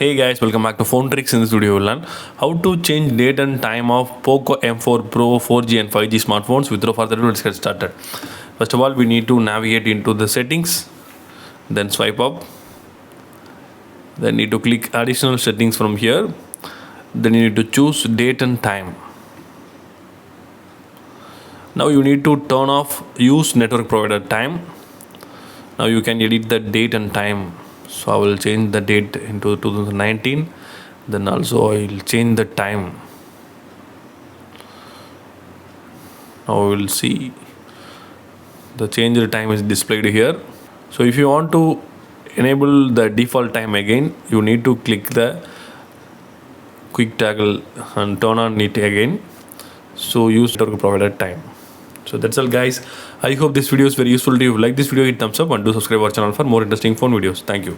Hey guys, welcome back to Phone Tricks. In this video, we'll learn how to change date and time of Poco M4 Pro 4G and 5G smartphones. Without further ado, let's get started. First of all, we need to navigate into the settings, then swipe up, then need to click additional settings from here. Then you need to choose date and time. Now you need to turn off use network provider time. Now you can edit the date and time. So I will change the date into 2019. Then also I will change the time. Now we will see the changed time is displayed here. So if you want to enable the default time again, you need to click the quick toggle and turn on it again. So use network provider time. So that's all guys. I hope this video is very useful to you. If you like this video, hit thumbs up and do subscribe our channel for more interesting phone videos. Thank you.